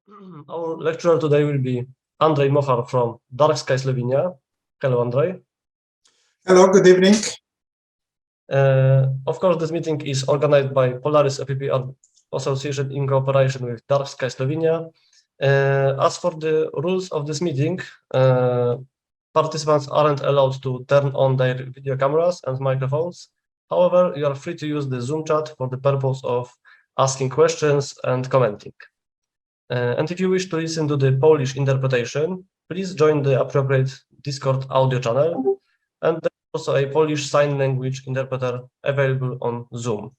Our lecturer today will be Andrej Mohar from Dark Sky Slovenia. Hello, Andrej. Hello, good evening. Of course, this meeting is organized by Polaris OPP Association in cooperation with Dark Sky Slovenia. As for the rules of this meeting, participants aren't allowed to turn on their video cameras and microphones. However, you are free to use the Zoom chat for the purpose of asking questions and commenting. And if you wish to listen to the Polish interpretation, please join the appropriate Discord audio channel. And there's also a Polish sign language interpreter available on Zoom.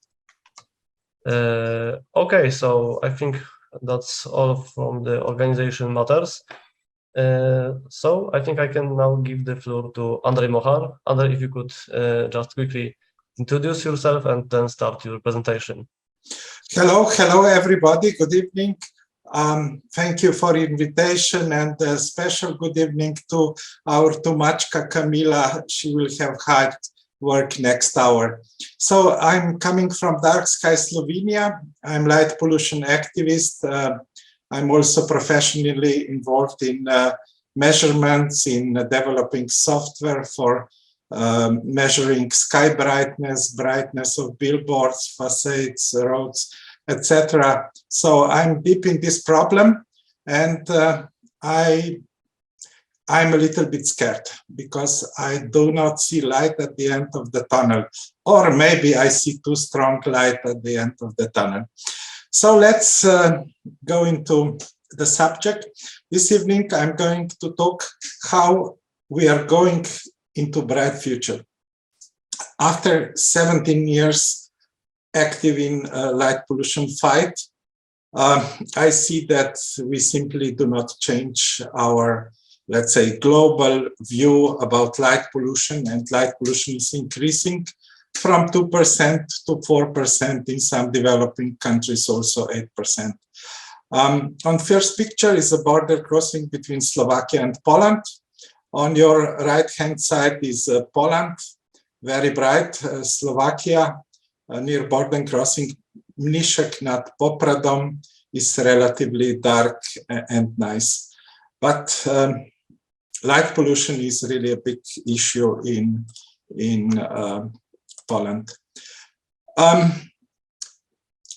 Okay, so I think that's all from the organization matters. So I think I can now give the floor to Andrej Mohar. Andrej, if you could just quickly introduce yourself and then start your presentation. Hello everybody, good evening. Thank you for the invitation, and a special good evening to our Tumachka Kamila. She will have hard work next hour. So I'm coming from Dark Sky Slovenia. I'm light pollution activist. I'm also professionally involved in measurements, in developing software for measuring sky brightness, brightness of billboards, facades, roads, etc. So I'm deep in this problem, and I'm a little bit scared because I do not see light at the end of the tunnel, or maybe I see too strong light at the end of the tunnel. So let's go into the subject. This evening I'm going to talk how we are going into bright future. After 17 years active in light pollution fight, I see that we simply do not change our, let's say, global view about light pollution, and light pollution is increasing from 2% to 4%, in some developing countries also 8%. On first picture is a border crossing between Slovakia and Poland. On your right hand side is Poland, very bright, Slovakia, near border crossing Mniszek nad Popradom is relatively dark and nice. But light pollution is really a big issue in Poland.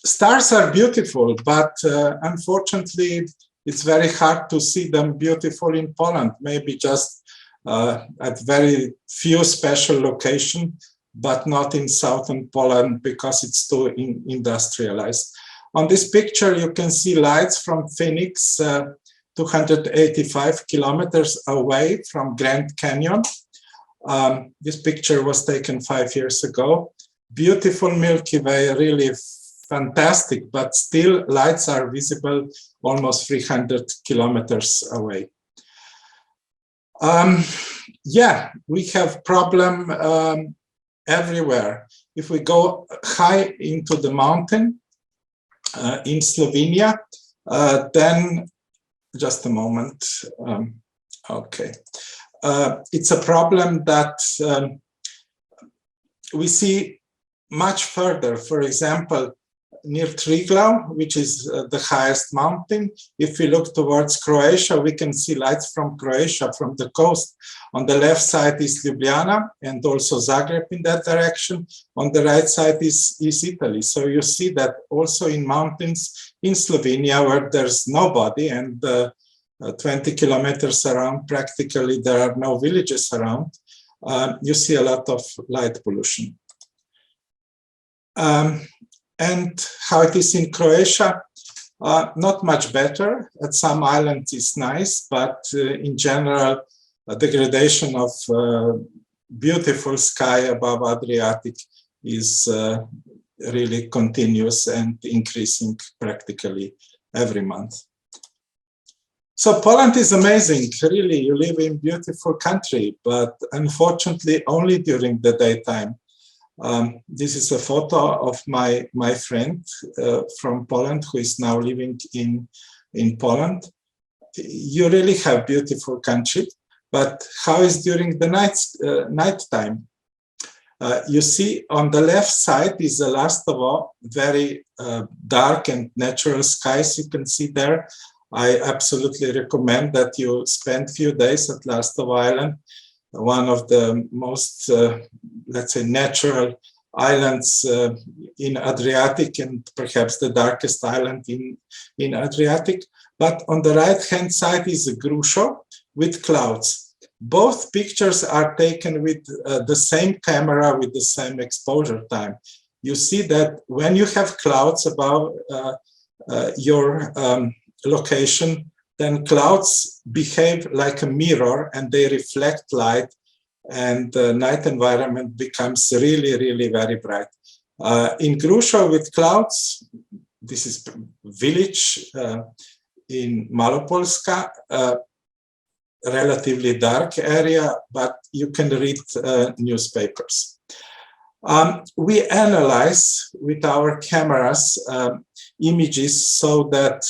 Stars are beautiful, but unfortunately it's very hard to see them beautiful in Poland, maybe just at very few special locations, but not in southern Poland because it's too industrialized. On this picture, you can see lights from Phoenix, 285 kilometers away from Grand Canyon. This picture was taken 5 years ago. Beautiful Milky Way, really fantastic, but still lights are visible almost 300 kilometers away. Yeah, we have problem everywhere. If we go high into the mountain in Slovenia, then just a moment. Okay, it's a problem that we see much further. For example, near Triglav, which is the highest mountain. If we look towards Croatia, we can see lights from Croatia, from the coast. On the left side is Ljubljana and also Zagreb in that direction. On the right side is Italy. So you see that also in mountains in Slovenia where there's nobody and 20 kilometers around, practically there are no villages around, you see a lot of light pollution. And how it is in Croatia, not much better. At some islands it's nice, but in general, a degradation of beautiful sky above Adriatic is really continuous and increasing practically every month. So Poland is amazing, really. You live in a beautiful country, but unfortunately only during the daytime. This is a photo of my friend from Poland who is now living in Poland. You really have beautiful country, but how is during the night time? You see on the left side is the last of all very dark and natural skies you can see there. I absolutely recommend that you spend a few days at Lastovo Island, one of the most, let's say, natural islands in Adriatic, and perhaps the darkest island in Adriatic. But on the right-hand side is Grusho with clouds. Both pictures are taken with the same camera with the same exposure time. You see that when you have clouds above your location, then clouds behave like a mirror and they reflect light, and the night environment becomes really, really very bright. In Grusho with clouds, this is village in Malopolska, relatively dark area, but you can read newspapers. We analyze with our cameras images so that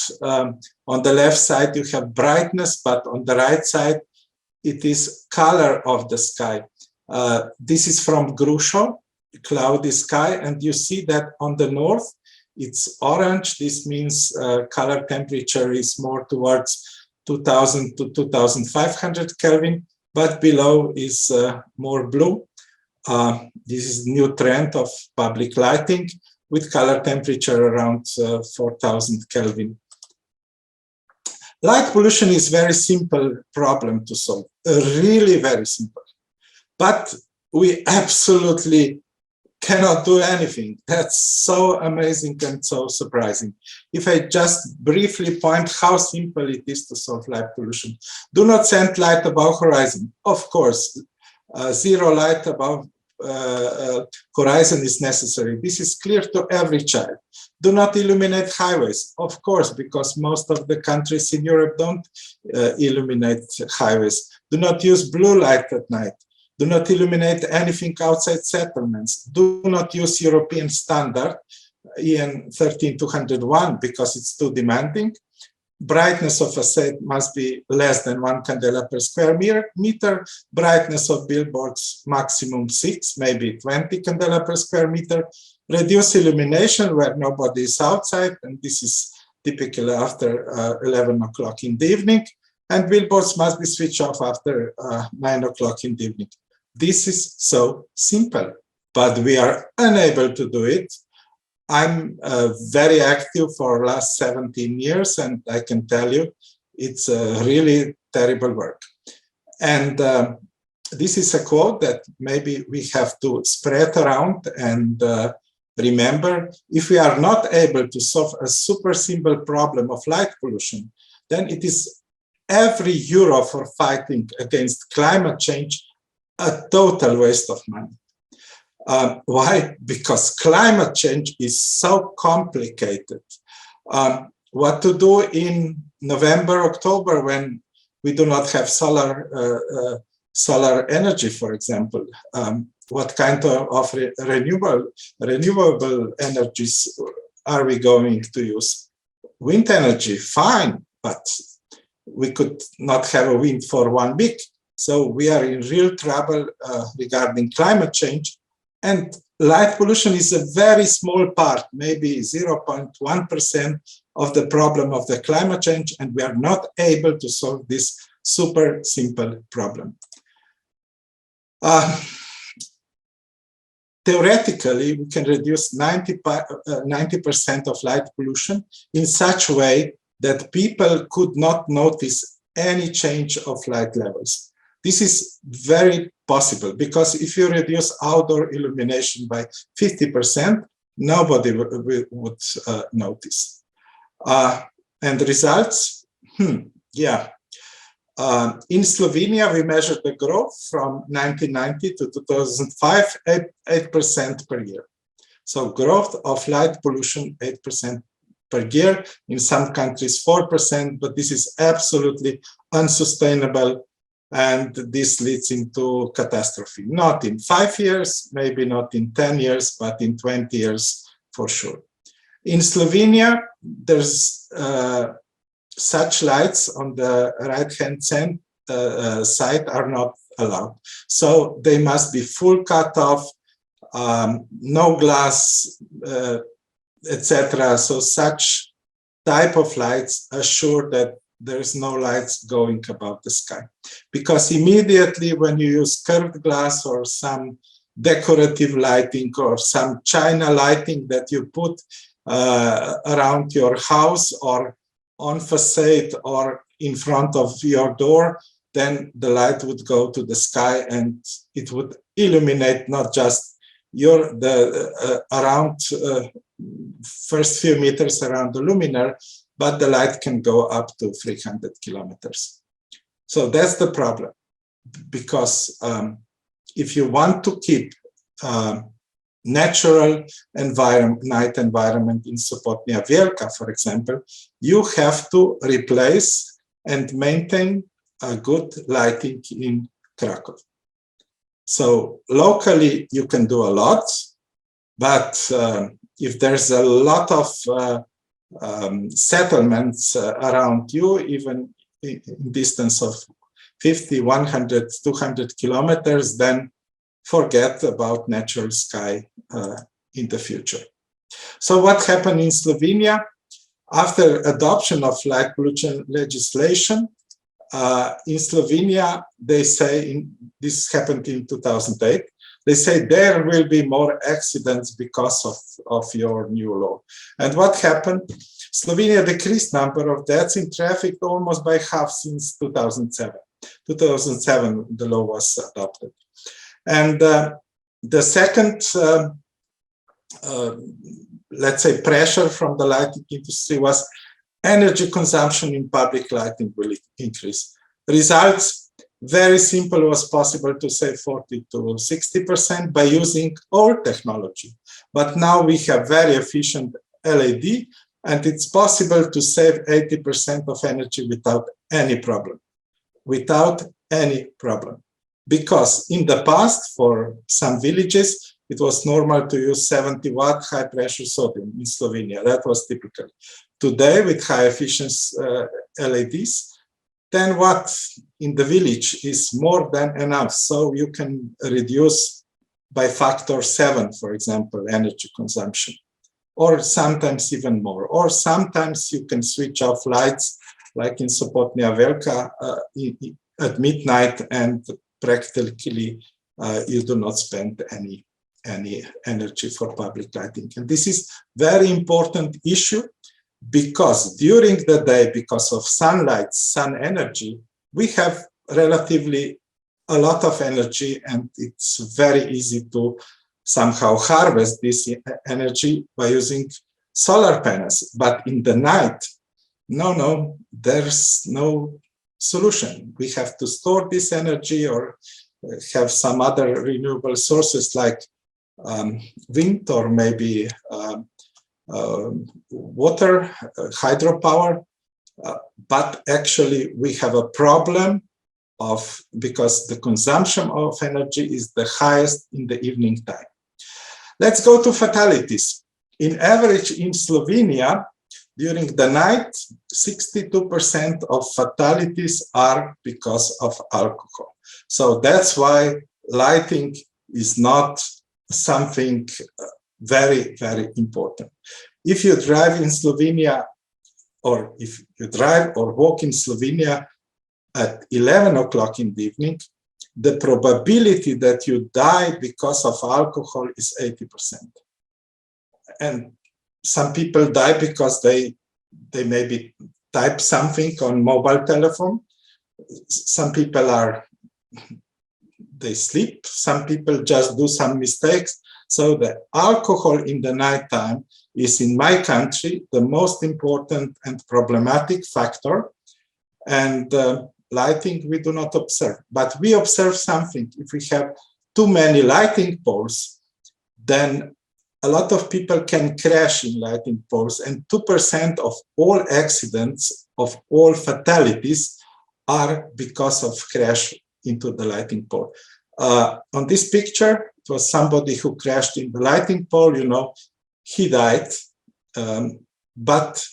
on the left side you have brightness, but on the right side it is color of the sky. This is from Grusho, cloudy sky, and you see that on the north it's orange. This means color temperature is more towards 2000 to 2500 Kelvin, but below is more blue. This is new trend of public lighting with color temperature around 4000 Kelvin. Light pollution is very simple problem to solve, really very simple. But we absolutely cannot do anything. That's so amazing and so surprising. If I just briefly point how simple it is to solve light pollution. Do not send light above horizon. Of course, zero light above horizon is necessary. This is clear to every child. Do not illuminate highways. Of course, because most of the countries in Europe don't illuminate highways. Do not use blue light at night. Do not illuminate anything outside settlements. Do not use European standard EN 13201 because it's too demanding. Brightness of facade must be less than 1 candela per square meter. Brightness of billboards maximum 6, maybe 20 candela per square meter. Reduce illumination where nobody is outside, and this is typically after 11 o'clock in the evening. And billboards must be switched off after 9 o'clock in the evening. This is so simple, but we are unable to do it. I'm very active for last 17 years, and I can tell you it's a really terrible work. And this is a quote that maybe we have to spread around and remember. If we are not able to solve a super simple problem of light pollution, then it is every euro for fighting against climate change a total waste of money. Why? Because climate change is so complicated. What to do in November, October when we do not have solar energy, for example? What kind of renewable energies are we going to use? Wind energy, fine, but we could not have a wind for 1 week. So we are in real trouble regarding climate change. And light pollution is a very small part, maybe 0.1% of the problem of the climate change, and we are not able to solve this super simple problem. Theoretically, we can reduce 90% of light pollution in such a way that people could not notice any change of light levels. This is very possible because if you reduce outdoor illumination by 50%, nobody would notice. And the results? Yeah. In Slovenia, we measured the growth from 1990 to 2005, 8% per year. So growth of light pollution, 8% per year. In some countries, 4%, but this is absolutely unsustainable. And this leads into catastrophe. Not in 5 years, maybe not in 10 years, but in 20 years for sure. In Slovenia, there's such lights on the right-hand side are not allowed. So they must be full cut off, no glass, etc. So such type of lights assure that there's no lights going above the sky. Because immediately when you use curved glass or some decorative lighting or some China lighting that you put around your house or on facade or in front of your door, then the light would go to the sky and it would illuminate not just around first few meters around the luminaire, but the light can go up to 300 kilometers. So that's the problem, because if you want to keep natural night environment in Sopotnia Wielka, for example, you have to replace and maintain a good lighting in Krakow. So locally you can do a lot, but if there's a lot of settlements around you, even in distance of 50, 100, 200 kilometers, then forget about natural sky in the future. So what happened in Slovenia? After adoption of light pollution legislation, in Slovenia, they say, this happened in 2008, they say there will be more accidents because of your new law. And what happened? Slovenia decreased number of deaths in traffic almost by half since 2007. 2007, the law was adopted. And the second, let's say, pressure from the lighting industry was energy consumption in public lighting will increase. Results, very simple, was possible to save 40 to 60% by using old technology. But now we have very efficient LED, and it's possible to save 80% of energy without any problem. Without any problem. Because in the past, for some villages, it was normal to use 70-watt high-pressure sodium in Slovenia. That was typical. Today, with high-efficiency LEDs, 10 watts in the village is more than enough. So you can reduce by factor 7, for example, energy consumption, or sometimes even more. Or sometimes you can switch off lights, like in Sopotnia Wielka at midnight, and practically you do not spend any energy for public lighting. And this is very important issue, because during the day, because of sunlight, sun energy, we have relatively a lot of energy, and it's very easy to somehow harvest this energy by using solar panels. But in the night, no, there's no solution. We have to store this energy or have some other renewable sources like wind or maybe water, hydropower. But actually we have a problem because the consumption of energy is the highest in the evening time. Let's go to fatalities. In average in Slovenia, during the night, 62% of fatalities are because of alcohol. So that's why lighting is not something very, very important. If you drive in Slovenia, or if you drive or walk in Slovenia at 11 o'clock in the evening, the probability that you die because of alcohol is 80%. And some people die because they maybe type something on mobile telephone. Some people they sleep. Some people just do some mistakes. So the alcohol in the nighttime is, in my country, the most important and problematic factor. And lighting we do not observe. But we observe something. If we have too many lighting poles, then a lot of people can crash in lighting poles, and 2% of all accidents, of all fatalities, are because of crash into the lighting pole. On this picture, it was somebody who crashed in the lighting pole. You know, he died, but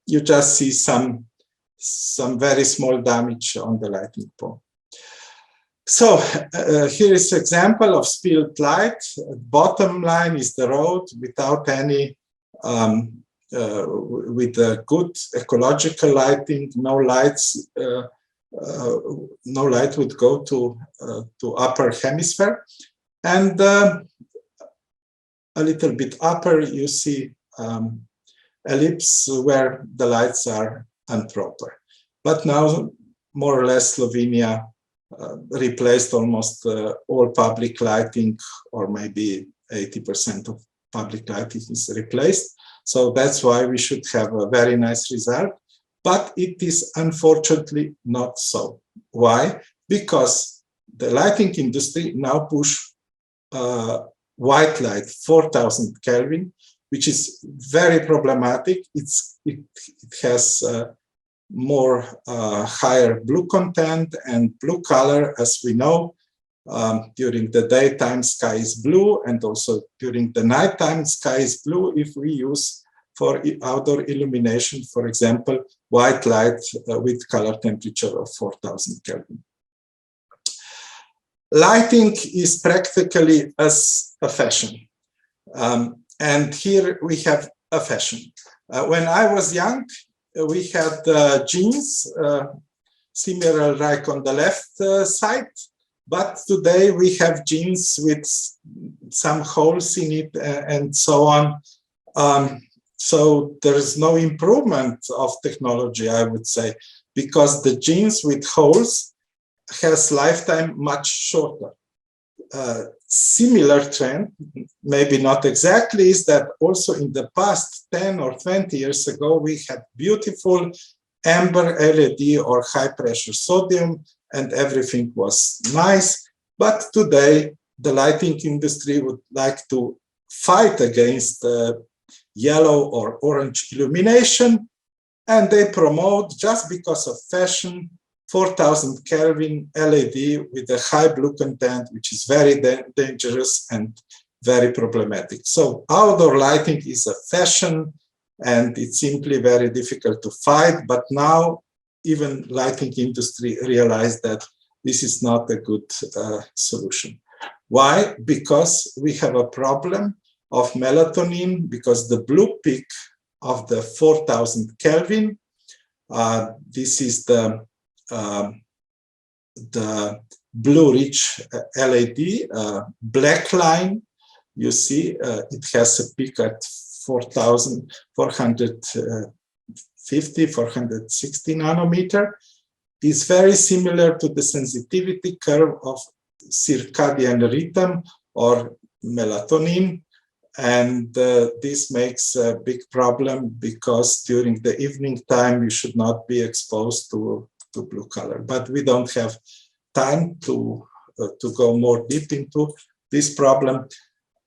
you just see some very small damage on the lighting pole. So here is an example of spilled light. Bottom line is the road without any with a good ecological lighting, no lights, no light would go to upper hemisphere, and a little bit upper you see ellipse where the lights are improper. But now more or less Slovenia replaced almost all public lighting, or maybe 80% of public lighting is replaced. So that's why we should have a very nice result. But it is unfortunately not so. Why? Because the lighting industry now push white light 4000 Kelvin, which is very problematic. It has more higher blue content, and blue color, as we know, during the daytime sky is blue, and also during the nighttime sky is blue if we use for outdoor illumination, for example, white light with color temperature of 4000 Kelvin. Lighting is practically as a fashion. And here we have a fashion. When I was young, we had jeans, similar like on the left side, but today we have jeans with some holes in it and so on. So there is no improvement of technology, I would say, because the jeans with holes has lifetime much shorter. Similar trend, maybe not exactly, is that also in the past 10 or 20 years ago, we had beautiful amber LED or high pressure sodium, and everything was nice. But today, the lighting industry would like to fight against yellow or orange illumination, and they promote, just because of fashion, 4000 Kelvin LED with a high blue content, which is very dangerous and very problematic. So outdoor lighting is a fashion, and it's simply very difficult to fight. But now even lighting industry realized that this is not a good solution. Why? Because we have a problem of melatonin, because the blue peak of the 4000 Kelvin, this is the blue rich LED, black line, you see, it has a peak at 450, 460 nanometer. Is very similar to the sensitivity curve of circadian rhythm or melatonin. And this makes a big problem, because during the evening time, you should not be exposed to blue color. But we don't have time to go more deep into this problem.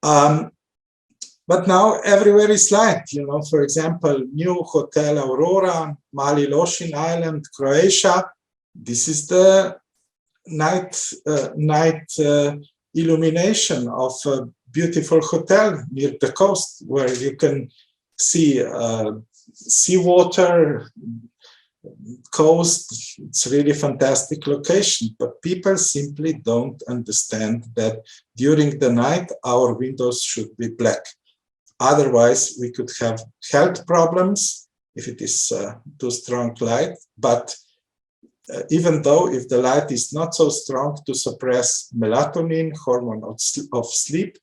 But now everywhere is light, you know, for example, new Hotel Aurora, Mali Lošinj Island, Croatia. This is the night illumination of a beautiful hotel near the coast, where you can see seawater, coast. It's really fantastic location, but people simply don't understand that during the night our windows should be black. Otherwise we could have health problems if it is too strong light. But even though if the light is not so strong to suppress melatonin, hormone of sleep,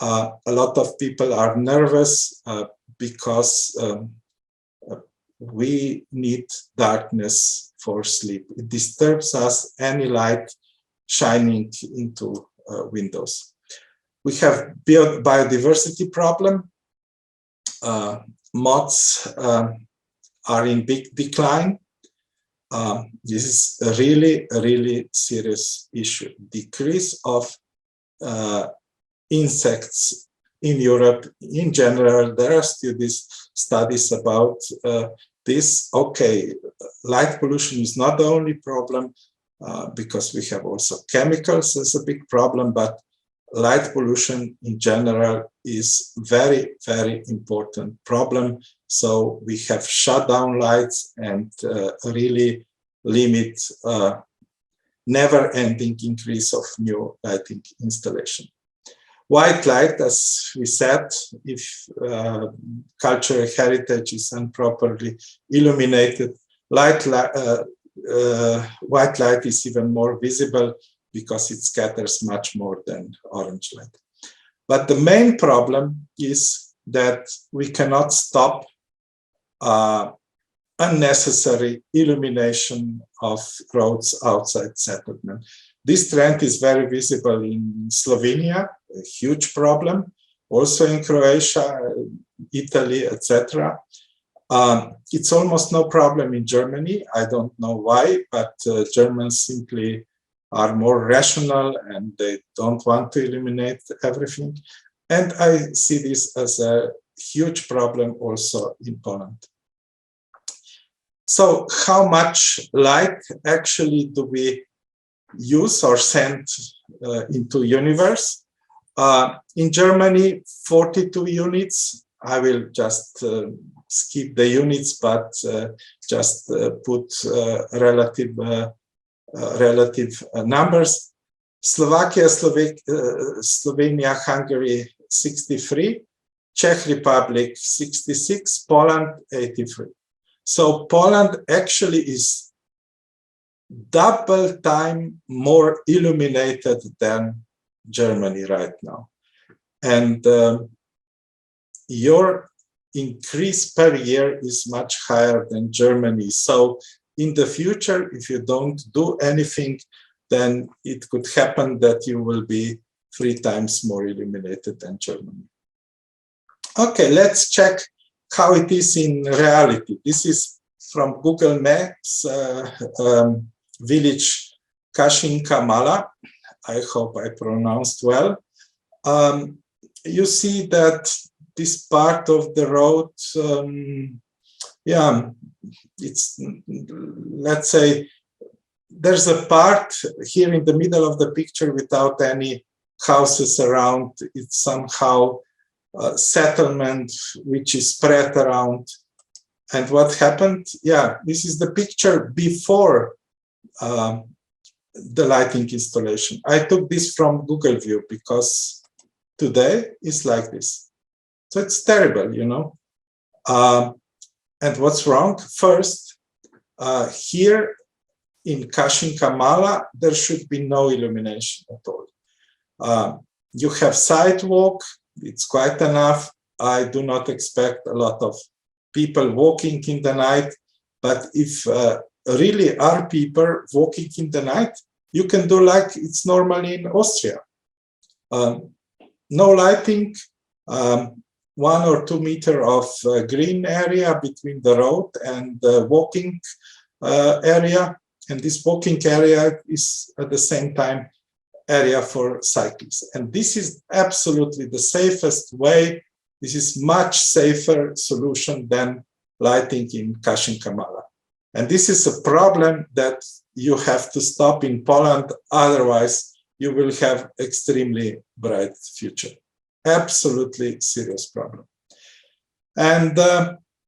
a lot of people are nervous because we need darkness for sleep. It disturbs us, any light shining into windows. We have biodiversity problem. Moths are in big decline. This is a really serious issue. Decrease of insects in Europe in general. There are studies about this. Okay, light pollution is not the only problem, because we have also chemicals as a big problem, but light pollution in general is very important problem. So we have shut down lights and really limit never-ending increase of new lighting installation. White light, as we said, if cultural heritage is improperly illuminated, white light is even more visible because it scatters much more than orange light. But the main problem is that we cannot stop unnecessary illumination of roads outside settlement. This trend is very visible in Slovenia, a huge problem, also in Croatia, Italy, etc. It's almost no problem in Germany. I don't know why, but Germans simply are more rational and they don't want to illuminate everything. And I see this as a huge problem also in Poland. So how much light actually do we use or send into universe? In Germany, 42 units. I will just skip the units, but just put relative numbers. Slovakia, Slovenia, Hungary, 63. Czech Republic, 66. Poland, 83. So Poland actually is double time more illuminated than Germany right now. And your increase per year is much higher than Germany. So in the future, if you don't do anything, then it could happen that you will be 3 times more illuminated than Germany. Okay, let's check how it is in reality. This is from Google Maps, village Kashinkamala. I hope I pronounced well. You see that this part of the road, yeah, it's, let's say, there's a part here in the middle of the picture without any houses around. It's somehow settlement which is spread around. And what happened? Yeah, this is the picture before the lighting installation. I took this from Google View because today it's like this. So it's terrible, you know. And what's wrong? First, here in Kashinkamala, there should be no illumination at all. You have sidewalk, it's quite enough. I do not expect a lot of people walking in the night, but if really are people walking in the night, you can do like it's normally in Austria. No lighting, 1 or 2 meters of green area between the road and the walking area. And this walking area is at the same time area for cyclists. And this is absolutely the safest way. This is much safer solution than lighting in Kashinkamala. And this is a problem that you have to stop in Poland. Otherwise, you will have extremely bright future. Absolutely serious problem. And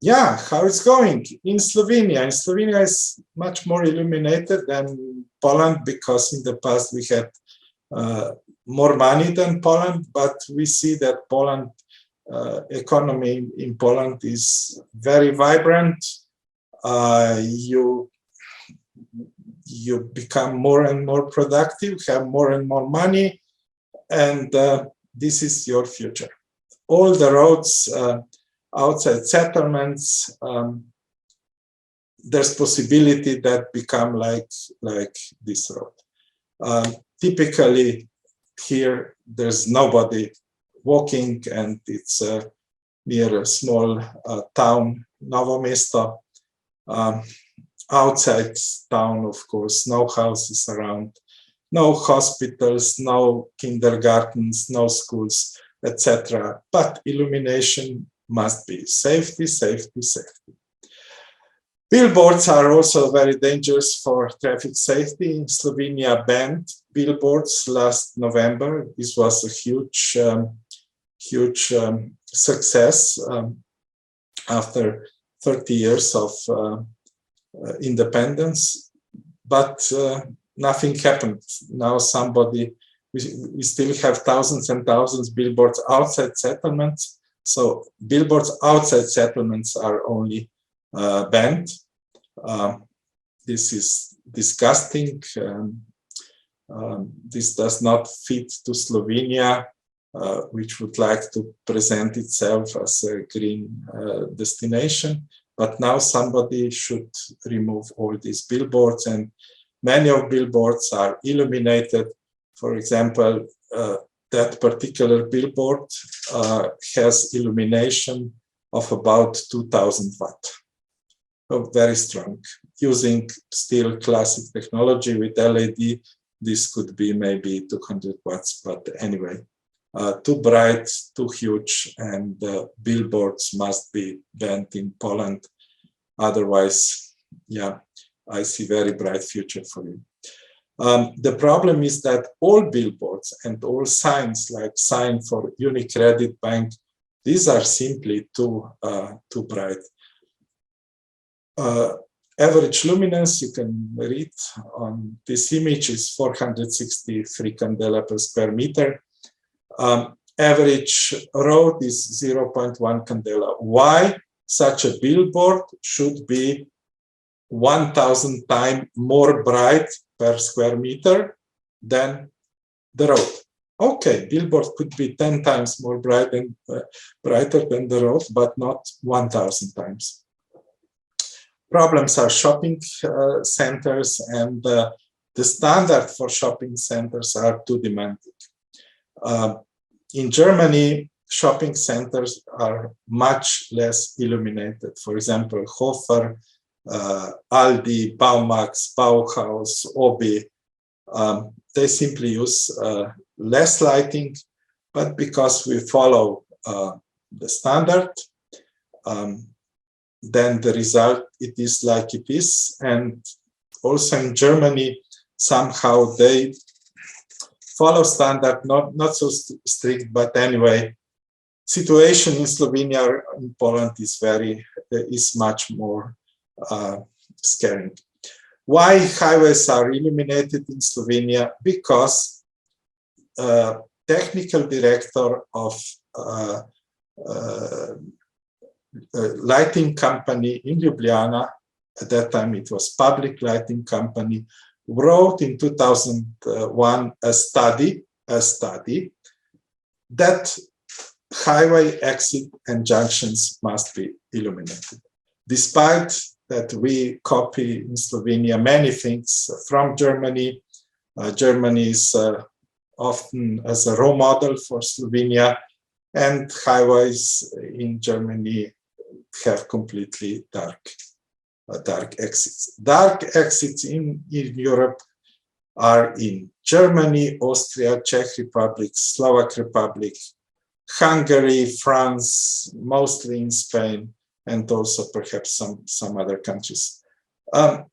yeah, how it's going in Slovenia. In Slovenia is much more illuminated than Poland because in the past we had more money than Poland, but we see that Poland economy in Poland is very vibrant. You become more and more productive, have more and more money, and this is your future. All the roads outside settlements, there's possibility that become like this road. Typically here there's nobody walking, and it's near a small town, Novo Mesto. Outside town, of course, no houses around, no hospitals, no kindergartens, no schools, etc. But illumination must be safety, safety, safety. Billboards are also very dangerous for traffic safety. Slovenia banned billboards last November. This was a huge, huge success after 30 years of independence, but nothing happened. Now somebody we still have thousands and thousands billboards outside settlements. So billboards outside settlements are only banned. This is disgusting. This does not fit to Slovenia, which would like to present itself as a green destination. But now somebody should remove all these billboards, and many of billboards are illuminated. For example, that particular billboard has illumination of about 2000 watt. So very strong. Using still classic technology with LED, this could be maybe 200 watts, but anyway, too bright, too huge, and billboards must be banned in Poland. Otherwise, yeah, I see very bright future for you. The problem is that all billboards and all signs, like sign for UniCredit Bank, these are simply too bright. Average luminance, you can read on this image, is 463 candela per square meter. Average road is 0.1 candela. Why such a billboard should be 1000 times more bright per square meter than the road? Okay, billboard could be 10 times more brighter than the road, but not 1000 times. Problems are shopping centers, and the standard for shopping centers are too demanding. In Germany, shopping centers are much less illuminated. For example, Hofer, Aldi, Baumax, Bauhaus, Obi, they simply use less lighting, but because we follow the standard, then the result, it is like it is. And also in Germany, somehow they follow standard, not so strict, but anyway, situation in Slovenia and Poland is much more scary. Why highways are illuminated in Slovenia? Because technical director of lighting company in Ljubljana, at that time it was public lighting company, wrote in 2001 a study that highway exit and junctions must be illuminated. Despite that we copy in Slovenia many things from Germany, Germany is often as a role model for Slovenia, and highways in Germany have completely dark exits. Dark exits in Europe are in Germany, Austria, Czech Republic, Slovak Republic, Hungary, France, mostly in Spain, and also perhaps some other countries.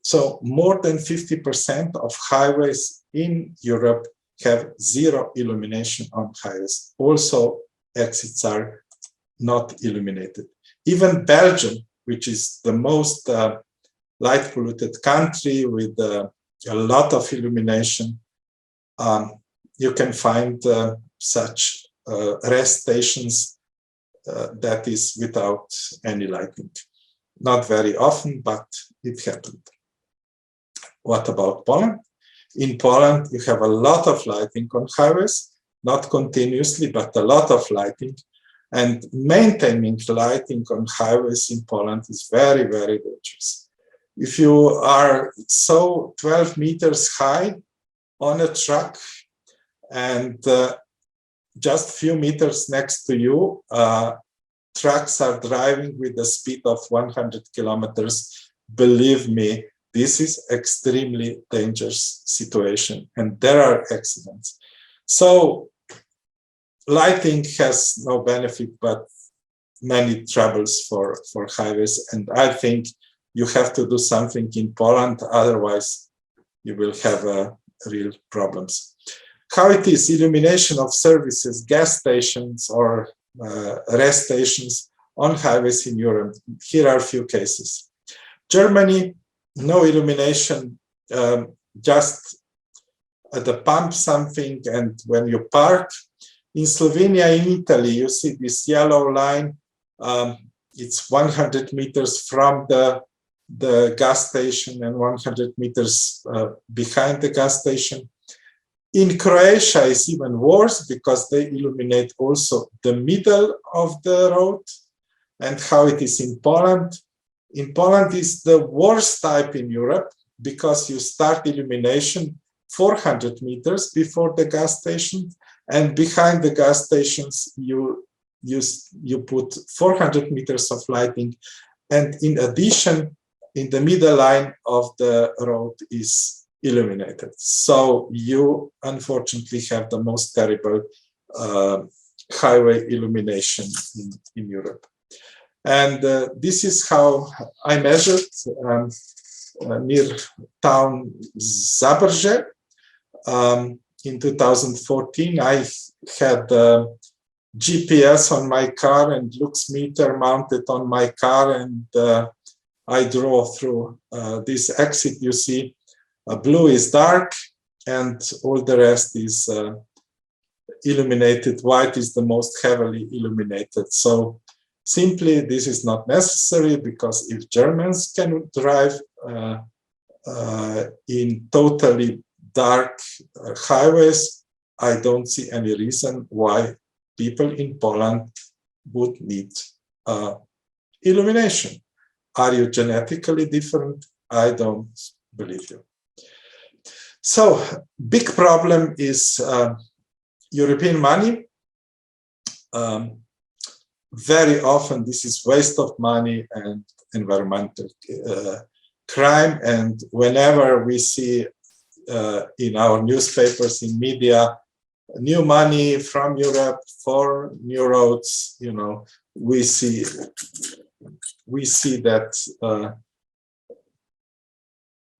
So more than 50% of highways in Europe have zero illumination on highways. Also, exits are not illuminated. Even Belgium, which is the most light polluted country with a lot of illumination, you can find such rest stations that is without any lighting. Not very often, but it happened. What about Poland? In Poland, you have a lot of lighting on highways, not continuously, but a lot of lighting. And maintaining lighting on highways in Poland is very, very dangerous. If you are 12 meters high on a truck and just a few meters next to you, trucks are driving with the speed of 100 kilometers, believe me, this is extremely dangerous situation, and there are accidents. So lighting has no benefit, but many troubles for highways, and I think you have to do something in Poland, otherwise you will have real problems. How it is, illumination of services, gas stations or rest stations on highways in Europe. Here are a few cases. Germany, no illumination, just pump something, and when you park. In Slovenia, in Italy, you see this yellow line. It's 100 meters from the gas station and 100 meters behind the gas station. In Croatia, it's even worse because they illuminate also the middle of the road. And how it is in Poland. In Poland is the worst type in Europe because you start illumination 400 meters before the gas station, and behind the gas stations you put 400 meters of lighting, and in addition, in the middle line of the road is illuminated. So you unfortunately have the most terrible highway illumination in Europe. And this is how I measured near town Zabrze. In 2014, I had GPS on my car and lux meter mounted on my car, and I drove through this exit. You see, blue is dark and all the rest is illuminated. White is the most heavily illuminated. So simply this is not necessary, because if Germans can drive in totally dark highways, I don't see any reason why people in Poland would need illumination. Are you genetically different? I don't believe you. So, big problem is European money. Very often this is waste of money and environmental crime, and whenever we see in our newspapers, in media, new money from Europe for new roads, you know, we see that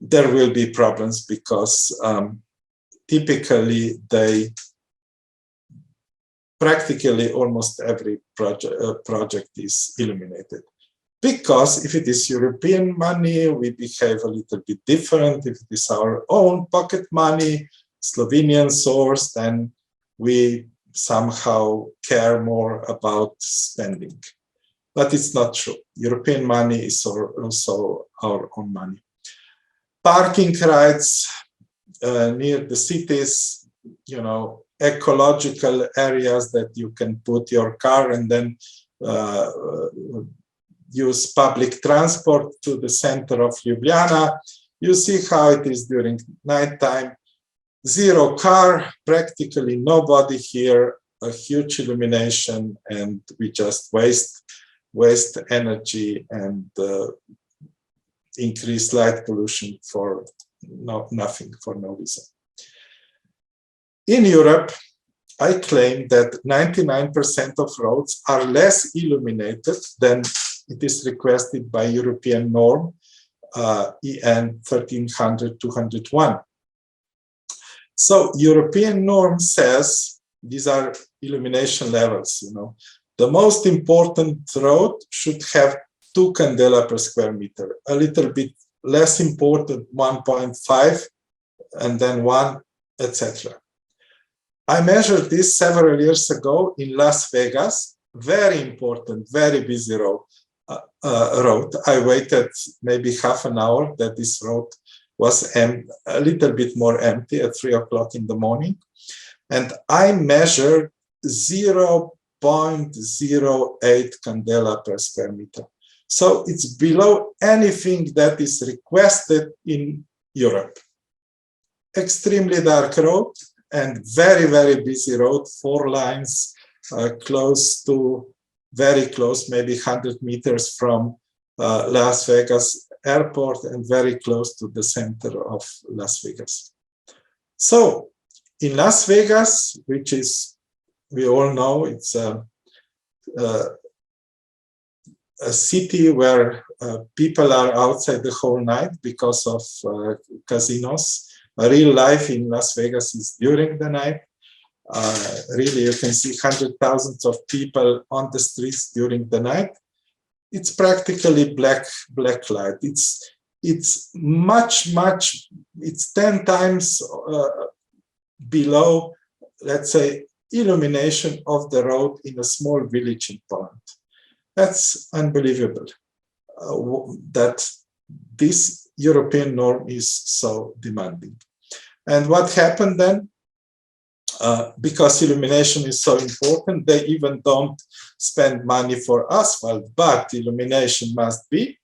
there will be problems, because typically practically almost every project is illuminated. Because if it is European money, we behave a little bit different. If it is our own pocket money, Slovenian source, then we somehow care more about spending. But it's not true. European money is also our own money. Parking rights near the cities, you know, ecological areas that you can put your car and then use public transport to the center of Ljubljana. You see how it is during nighttime. Zero car, practically nobody here, a huge illumination, and we just waste energy and increase light pollution for nothing, for no reason. In Europe, I claim that 99% of roads are less illuminated than it is requested by European norm EN 1300-201. So European norm says these are illumination levels. You know, the most important road should have 2 candela per square meter. A little bit less important, 1.5, and then 1, etc. I measured this several years ago in Las Vegas. Very important, very busy road. I waited maybe half an hour that this road was a little bit more empty at 3 o'clock in the morning. And I measured 0.08 candela per square meter. So it's below anything that is requested in Europe. Extremely dark road and very, very busy road, 4 lines, very close, maybe 100 meters from Las Vegas airport and very close to the center of Las Vegas. So in Las Vegas, which is, we all know, it's a city where people are outside the whole night because of casinos. Real life in Las Vegas is during the night. Really, you can see hundreds of thousands of people on the streets during the night. It's practically black light. It's 10 times below, let's say, illumination of the road in a small village in Poland. That's unbelievable that this European norm is so demanding. And what happened then? Because illumination is so important, they even don't spend money for asphalt, but illumination must be,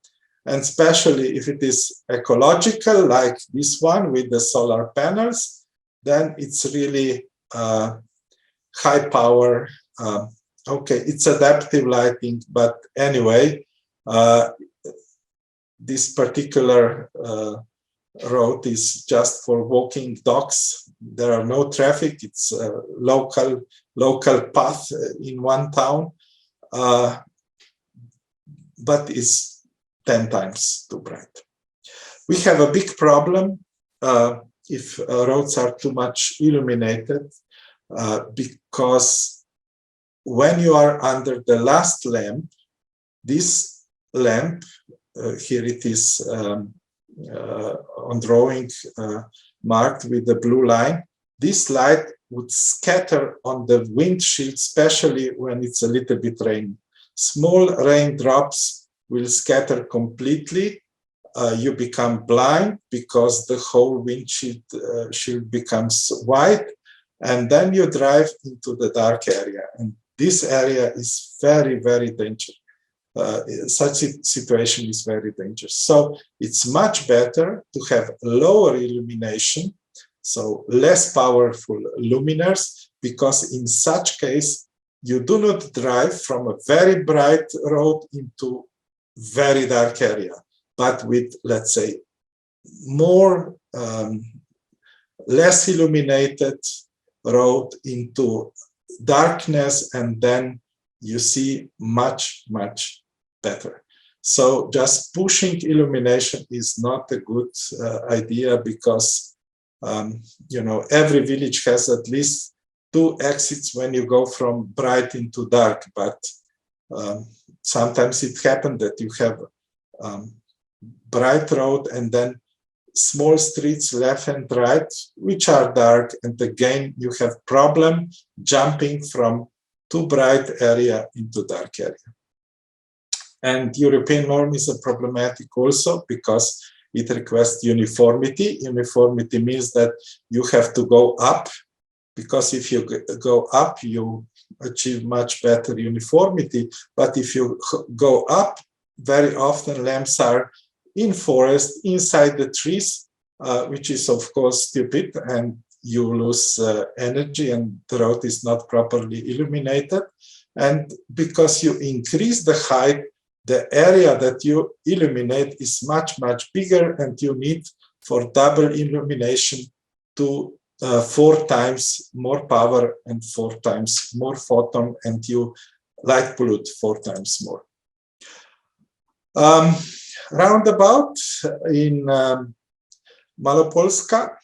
and especially if it is ecological, like this one with the solar panels, then it's really high power. Okay, it's adaptive lighting, but anyway, this particular road is just for walking dogs. There are no traffic. It's a local path in one town, but it's 10 times too bright. We have a big problem if roads are too much illuminated, because when you are under the last lamp, this lamp, here it is on drawing marked with the blue line, this light would scatter on the windshield, especially when it's a little bit rainy. Small raindrops will scatter completely. You become blind because the whole windshield shield becomes white, and then you drive into the dark area. And this area is very, very dangerous. Such a situation is very dangerous. So it's much better to have lower illumination, so less powerful luminaires, because in such case, you do not drive from a very bright road into very dark area, but with, let's say, more, less illuminated road into darkness, and then you see much, much better. So just pushing illumination is not a good idea, because you know, every village has at least 2 exits when you go from bright into dark, but sometimes it happens that you have bright road and then small streets left and right, which are dark, and again you have problem jumping from too bright area into dark area. And European norm is a problematic also because it requests uniformity. Uniformity means that you have to go up, because if you go up, you achieve much better uniformity. But if you go up, very often lamps are in forest, inside the trees, which is of course stupid, and you lose energy and the road is not properly illuminated. And because you increase the height, the area that you illuminate is much, much bigger, and you need for double illumination to 4 times more power and 4 times more photon, and you light pollute 4 times more. Roundabout in Malopolska,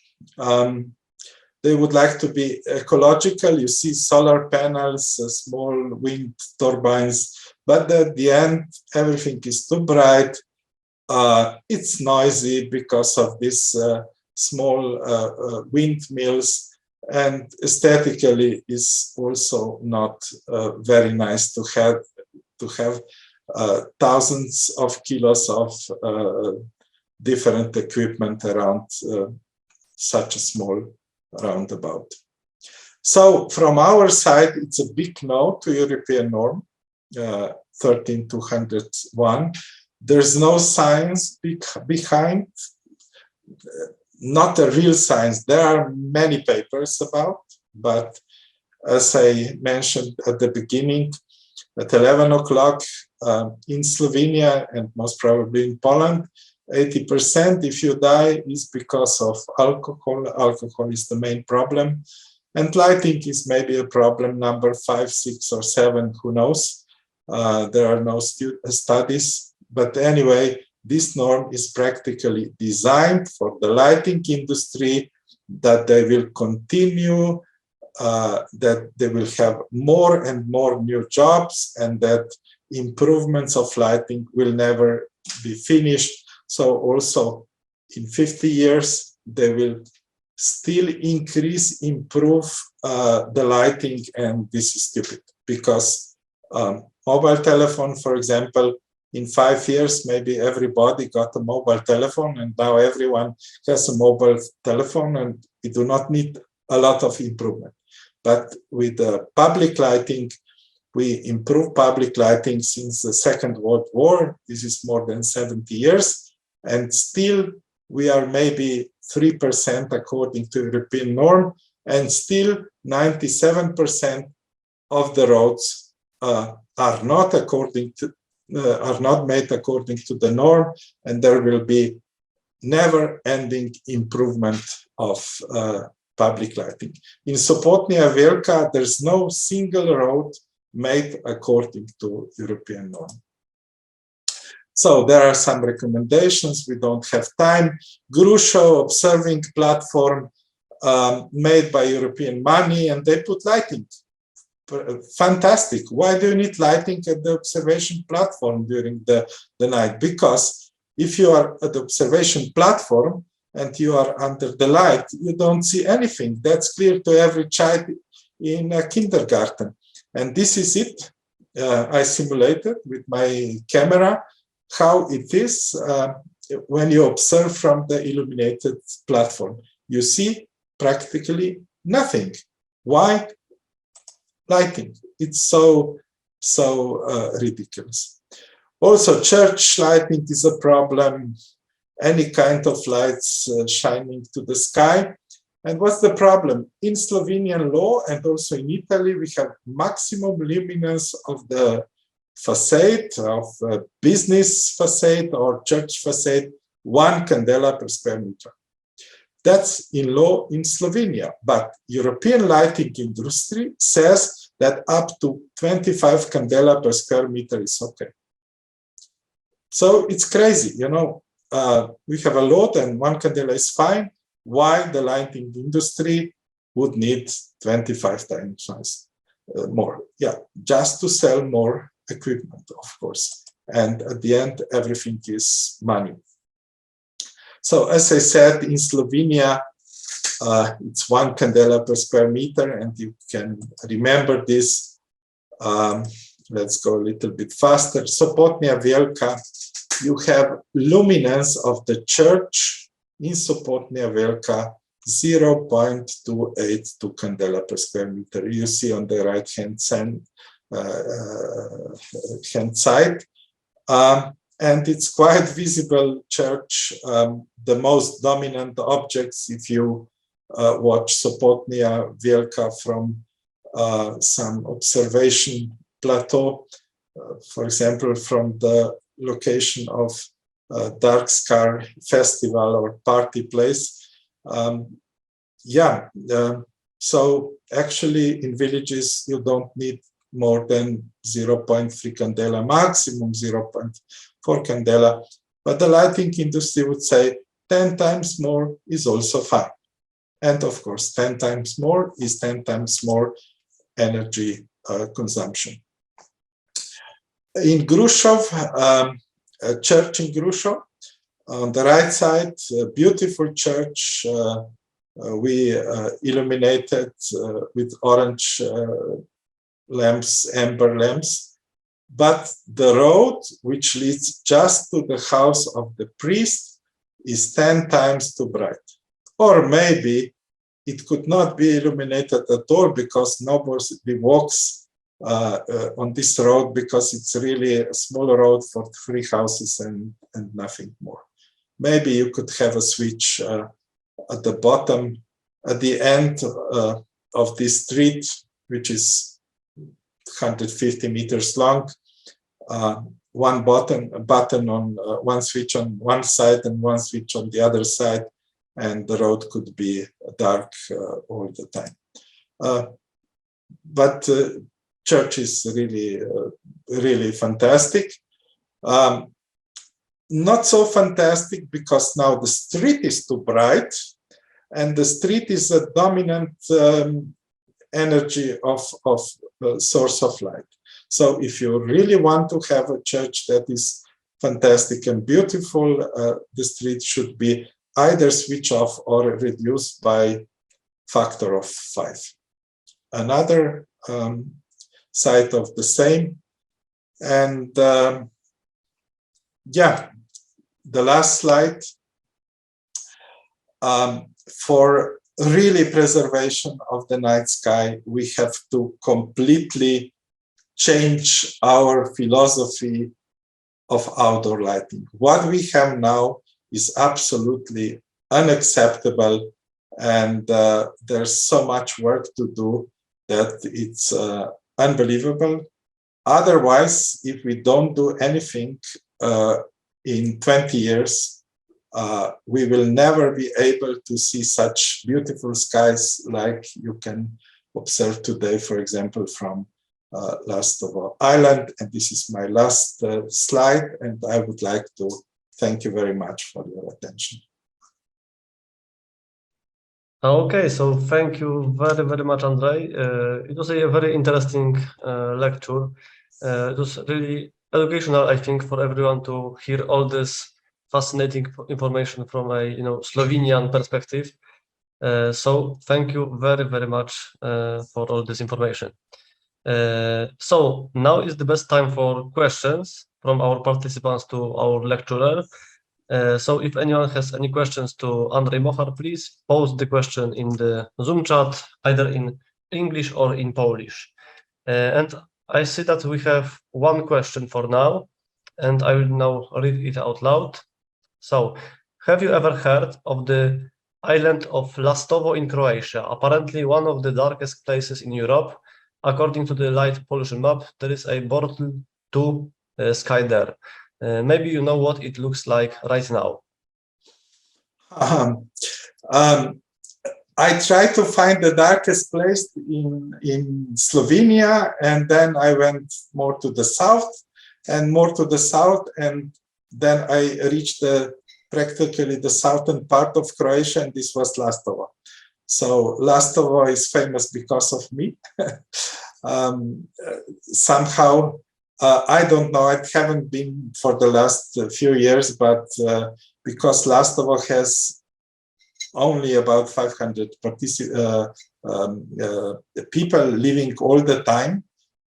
they would like to be ecological. You see solar panels, small wind turbines, but at the end, everything is too bright. It's noisy because of these small windmills, and aesthetically is also not very nice to have thousands of kilos of different equipment around such a small roundabout. So from our side, it's a big no to European norm 13201. There's no science behind, not a real science. There are many papers about, but as I mentioned at the beginning, at 11 o'clock in Slovenia and most probably in Poland, 80% if you die is because of alcohol. Alcohol is the main problem. And lighting is maybe a problem number 5, 6, or 7, who knows? There are no studies. But anyway, this norm is practically designed for the lighting industry, that they will continue, that they will have more and more new jobs, and that improvements of lighting will never be finished. So also in 50 years, they will still improve the lighting, and this is stupid because mobile telephone, for example, in 5 years, maybe everybody got a mobile telephone, and now everyone has a mobile telephone, and we do not need a lot of improvement. But with public lighting, we improve public lighting since the Second World War. This is more than 70 years, and still we are maybe 3% according to European norm, and still 97% of the roads are not made according to the norm, and there will be never-ending improvement of public lighting. In Sopotnia Velika, there's no single road made according to European norm. So there are some recommendations. We don't have time. Grusho observing platform made by European money, and they put lighting. Fantastic. Why do you need lighting at the observation platform during the night? Because if you are at the observation platform and you are under the light, you don't see anything. That's clear to every child in a kindergarten. And this is it. I simulated with my camera how it is when you observe from the illuminated platform. You see practically nothing. Why? Lighting. It's so ridiculous. Also, church lighting is a problem. Any kind of lights shining to the sky. And what's the problem? In Slovenian law and also in Italy, we have maximum luminance of the facade, of business facade or church facade, 1 candela per square meter. That's in law in Slovenia, but European lighting industry says that up to 25 candela per square meter is okay. So it's crazy, you know. We have a lot and 1 candela is fine. Why the lighting industry would need 25 times more? Yeah, just to sell more equipment, of course. And at the end, everything is money. So as I said, in Slovenia, it's 1 candela per square meter, and you can remember this. Let's go a little bit faster. Sopotnia Velika, you have luminance of the church in Sopotnia Velika, 0.282 candela per square meter. You see on the right-hand side. And it's quite visible church. The most dominant objects, if you watch Sopotnia Velika from some observation plateau, for example, from the location of Dark Sky Festival or party place. So actually in villages, you don't need more than 0.3 candela, maximum 0.4 candela. But the lighting industry would say 10 times more is also fine. And of course, 10 times more is 10 times more energy consumption. In Gruszów, a church in Gruszów, on the right side, a beautiful church. We illuminated with orange lamps, amber lamps, but the road which leads just to the house of the priest is 10 times too bright. Or maybe it could not be illuminated at all because nobody walks on this road because it's really a small road for 3 houses and nothing more. Maybe you could have a switch at the bottom, at the end of this street, which is 150 meters long, one button on one switch on one side and one switch on the other side, and the road could be dark all the time. But church is really fantastic. Not so fantastic because now the street is too bright, and the street is a dominant energy of source of light. So if you really want to have a church that is fantastic and beautiful, the street should be either switch off or reduce by factor of 5. Another side of the same. And yeah, the last slide. For really preservation of the night sky, we have to completely change our philosophy of outdoor lighting. What we have now is absolutely unacceptable, and there's so much work to do that it's unbelievable. Otherwise, if we don't do anything in 20 years, we will never be able to see such beautiful skies like you can observe today, for example, from Lastovo Island. And this is my last slide, and I would like to thank you very much for your attention. Okay, so thank you very, very much, Andrej. It was a very interesting lecture. It was really educational, I think, for everyone to hear all this fascinating information from a Slovenian perspective. So thank you very, very much for all this information. So now is the best time for questions from our participants to our lecturer. So if anyone has any questions to Andrej Mohar, please post the question in the Zoom chat, either in English or in Polish. And I see that we have one question for now, and I will now read it out loud. So, have you ever heard of the island of Lastovo in Croatia? Apparently one of the darkest places in Europe. According to the light pollution map, there is a portal to sky there. Maybe you know what it looks like right now. I tried to find the darkest place in Slovenia, and then I went more to the south, and then I reached practically the southern part of Croatia, and this was Lastovo. So Lastovo is famous because of me. Somehow, I don't know, I haven't been for the last few years, but because Lastovo has only about 500 people living all the time.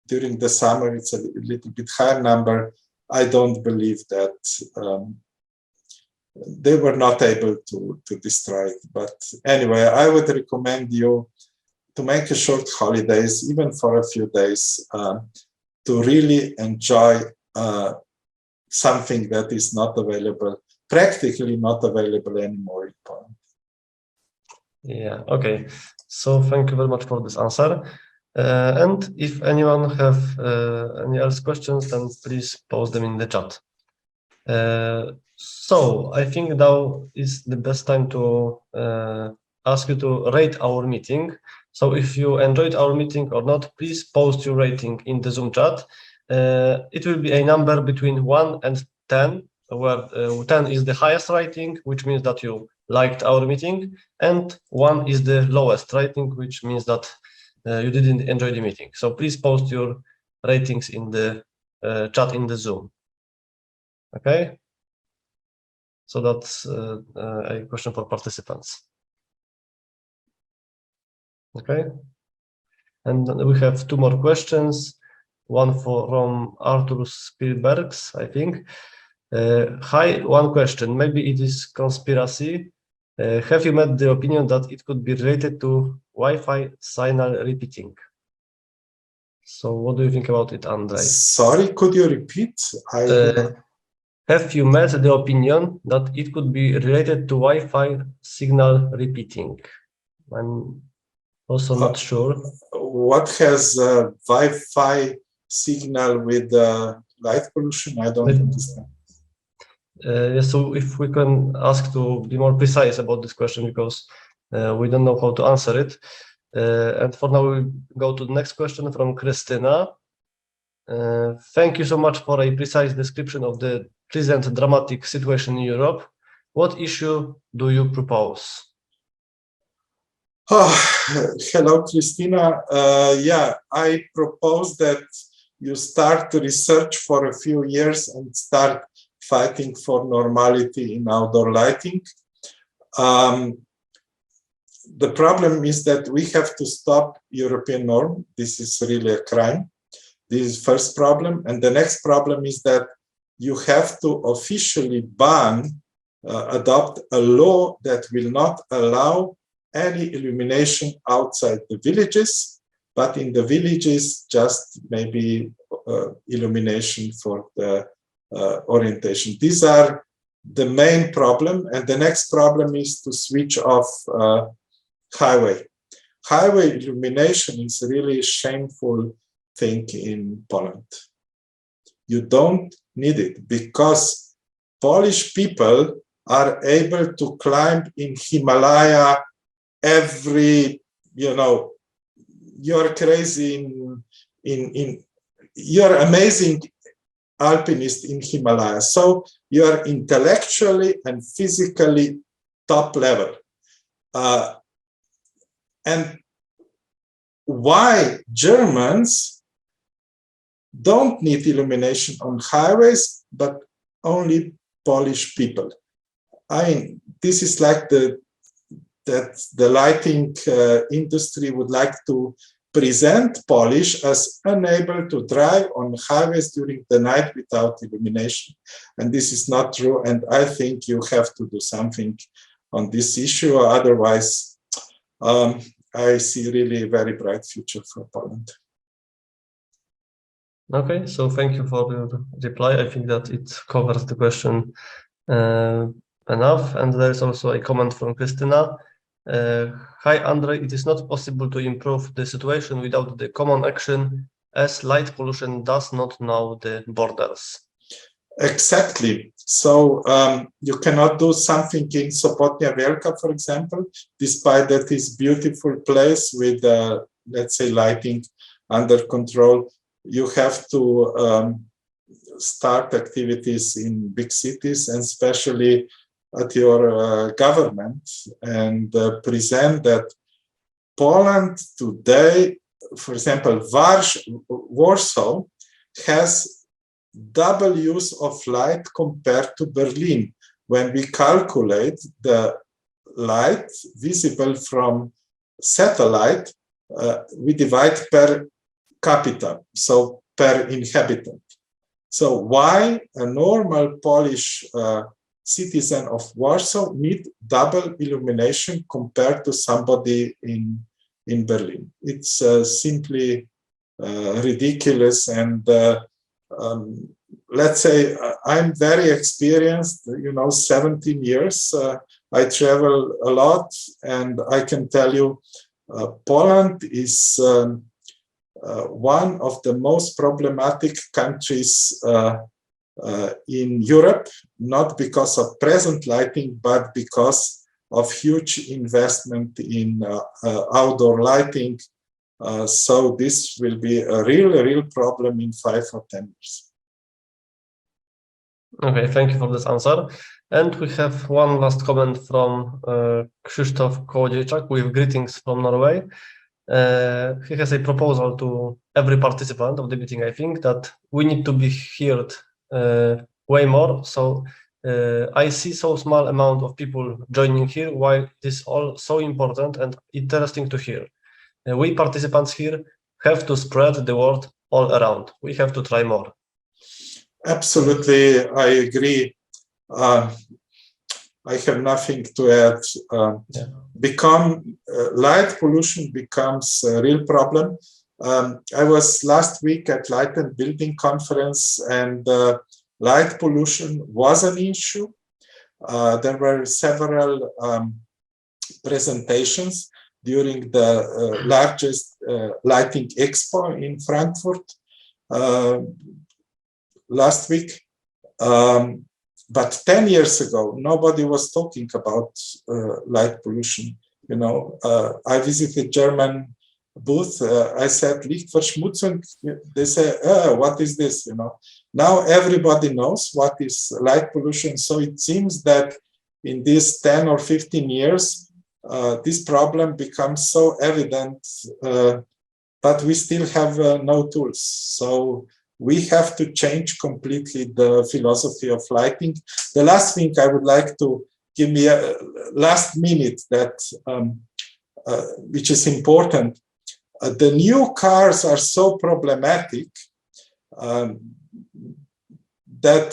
During the summer, it's a little bit higher number. I don't believe that they were not able to destroy it. But anyway, I would recommend you to make a short holidays, even for a few days, to really enjoy something that is not available, practically not available anymore in Poland. Yeah, okay. So thank you very much for this answer. And if anyone have any else questions, then please post them in the chat. So I think now is the best time to ask you to rate our meeting. So if you enjoyed our meeting or not, please post your rating in the Zoom chat. It will be a number between 1 and 10, where 10 is the highest rating, which means that you liked our meeting, and 1 is the lowest rating, which means that you didn't enjoy the meeting. So please post your ratings in the chat in the Zoom. Okay? So that's a question for participants. Okay? And we have 2 more questions. One from Artur Spielbergs, I think. Hi, one question. Maybe it is conspiracy. Have you met the opinion that it could be related to Wi-Fi signal repeating? So what do you think about it, Andrej? Sorry, could you repeat? Have you met the opinion that it could be related to Wi-Fi signal repeating? I'm also not sure. What has Wi-Fi signal with light pollution? I don't understand. So if we can ask to be more precise about this question, because we don't know how to answer it. And for now, we'll go to the next question from Christina. Thank you so much for a precise description of the present dramatic situation in Europe. What issue do you propose? Hello, Christina. Yeah, I propose that you start to research for a few years and start fighting for normality in outdoor lighting. The problem is that we have to stop European norm. This is really a crime. This is first problem. And the next problem is that you have to officially adopt a law that will not allow any illumination outside the villages, but in the villages, just maybe illumination for the orientation. These are the main problem. And the next problem is to switch off highway. Highway illumination is really a shameful thing in Poland. You don't need it because Polish people are able to climb in Himalaya every, you're crazy you're amazing alpinist in Himalaya. So you're intellectually and physically top level. And why Germans don't need illumination on highways, but only Polish people? I mean, this is like that the lighting industry would like to present Polish as unable to drive on highways during the night without illumination. And this is not true. And I think you have to do something on this issue. Otherwise, I see really a very bright future for Poland. Okay, so thank you for your reply. I think that it covers the question enough. And there is also a comment from Christina. Hi, Andrej, it is not possible to improve the situation without the common action, as light pollution does not know the borders. Exactly. So you cannot do something in Sopotnia Wielka, for example, despite that it's a beautiful place with, let's say, lighting under control. You have to start activities in big cities, and especially at your government, and present that Poland today, for example, Warsaw has double use of light compared to Berlin. When we calculate the light visible from satellite, we divide per capita, so per inhabitant. So why a normal Polish citizen of Warsaw need double illumination compared to somebody in Berlin? It's simply ridiculous. And let's say I'm very experienced, 17 years. I travel a lot, and I can tell you Poland is one of the most problematic countries in Europe, not because of present lighting, but because of huge investment in outdoor lighting. So this will be a real problem in 5 or 10 years. Okay, thank you for this answer. And we have one last comment from Krzysztof Kołodziejczak with greetings from Norway. He has a proposal to every participant of the meeting, I think, that we need to be heard way more. So I see so small amount of people joining here, why it is all so important and interesting to hear. We participants here have to spread the word all around. We have to try more. Absolutely, I agree. I have nothing to add. Light pollution becomes a real problem. I was last week at Light and Building Conference, and light pollution was an issue. There were several presentations during the largest lighting expo in Frankfurt last week. But 10 years ago, nobody was talking about light pollution. I visited German booth. I said, Lichtverschmutzung. They say, what is this? Now everybody knows what is light pollution. So it seems that in these 10 or 15 years, this problem becomes so evident, but we still have no tools. So we have to change completely the philosophy of lighting. The last thing I would like to give me a last minute that which is important. The new cars are so problematic that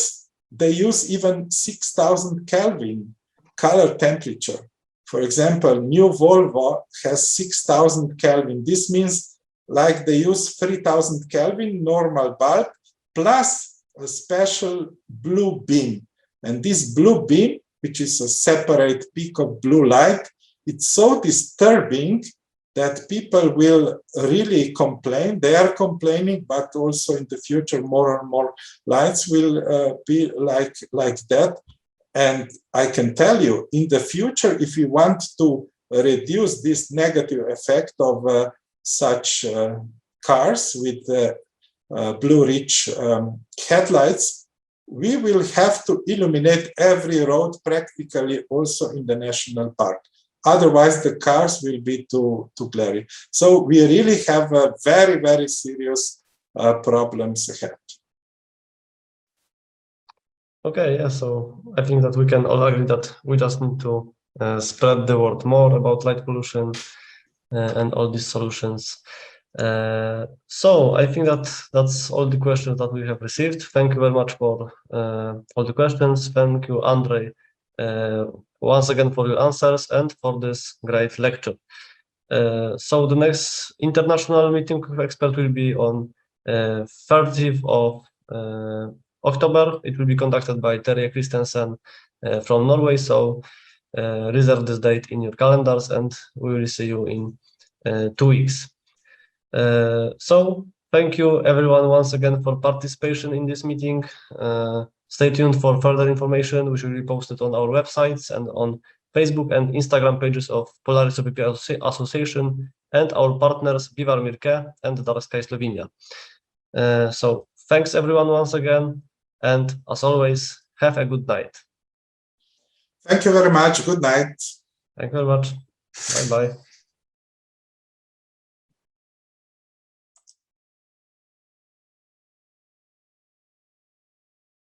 they use even 6,000 Kelvin color temperature. For example, new Volvo has 6,000 Kelvin. This means like they use 3,000 Kelvin normal bulb plus a special blue beam. And this blue beam, which is a separate peak of blue light, it's so disturbing that people will really complain. They are complaining, but also in the future, more and more lights will be like that. And I can tell you, in the future, if we want to reduce this negative effect of such cars with blue-rich headlights, we will have to illuminate every road practically also in the national park. Otherwise, the cars will be too glary. So we really have a very, very serious problems ahead. Okay, yeah, so I think that we can all agree that we just need to spread the word more about light pollution and all these solutions. So I think that that's all the questions that we have received. Thank you very much for all the questions. Thank you, Andrej, once again for your answers and for this great lecture. So the next international meeting with experts will be on 30th of October. It will be conducted by Terje Christensen from Norway. So reserve this date in your calendars and we will see you in 2 weeks. So thank you everyone once again for participation in this meeting. Stay tuned for further information, which will be posted on our websites and on Facebook and Instagram pages of Polaris OPP Association and our partners Vivar Mirke and Dark Sky Slovenia. So thanks everyone once again, and as always, have a good night. Thank you very much. Good night. Thank you very much. Bye-bye.